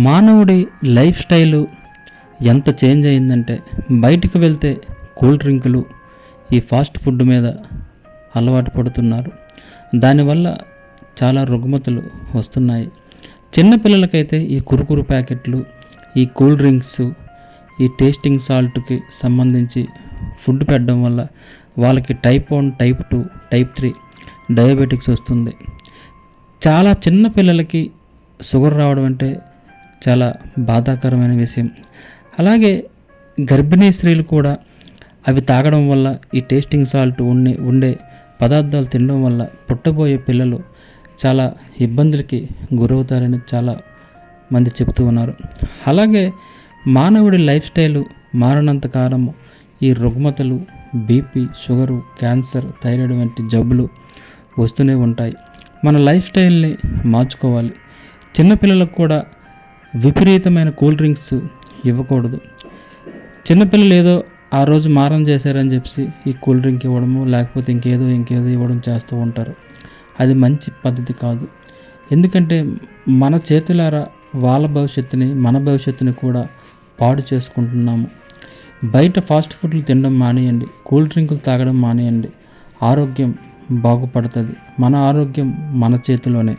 మానవుడి life style ఎంత change అయిందంటే బయటికి వెళ్తే కూల్ డ్రింకులు, ఈ ఫాస్ట్ ఫుడ్ మీద అలవాటు పడుతున్నారు. దానివల్ల చాలా రుగ్మతలు వస్తున్నాయి. చిన్నపిల్లలకైతే ఈ కురుకురు ప్యాకెట్లు, ఈ కూల్ డ్రింక్స్, ఈ టేస్టింగ్ సాల్ట్కి సంబంధించి ఫుడ్ పెట్టడం వల్ల వాళ్ళకి టైప్ 1, టైప్ 2, టైప్ 3 డయాబెటిక్స్ వస్తుంది. చాలా చిన్న పిల్లలకి షుగర్ రావడం అంటే చాలా బాధాకరమైన విషయం. అలాగే గర్భిణీ స్త్రీలు కూడా అవి తాగడం వల్ల, ఈ టేస్టింగ్ సాల్ట్ ఉండే పదార్థాలు తినడం వల్ల పుట్టబోయే పిల్లలు చాలా ఇబ్బందులకి గురవుతారని చాలా మంది చెప్తూ ఉన్నారు. అలాగే మానవుడి లైఫ్ స్టైలు మారినంత కాలము ఈ రుగ్మతలు, బీపీ, షుగరు, క్యాన్సర్, థైరాయిడ్ వంటి జబ్బులు వస్తూనే ఉంటాయి. మన లైఫ్ స్టైల్ని మార్చుకోవాలి. చిన్నపిల్లలకు కూడా విపరీతమైన కూల్ డ్రింక్స్ ఇవ్వకూడదు. చిన్నపిల్లలు ఏదో ఆ రోజు మారం చేశారని చెప్పి ఈ కూల్ డ్రింక్ ఇవ్వడము, లేకపోతే ఇంకేదో ఇవ్వడం చేస్తూ ఉంటారు. అది మంచి పద్ధతి కాదు. ఎందుకంటే మన చేతులారా వాళ్ళ భవిష్యత్తుని, మన భవిష్యత్తుని కూడా పాడు చేసుకుంటున్నాము. బయట ఫాస్ట్ ఫుడ్లు తినడం మానేయండి, కూల్ డ్రింకులు తాగడం మానేయండి. ఆరోగ్యం బాగుపడుతుంది. మన ఆరోగ్యం మన చేతిలోనే.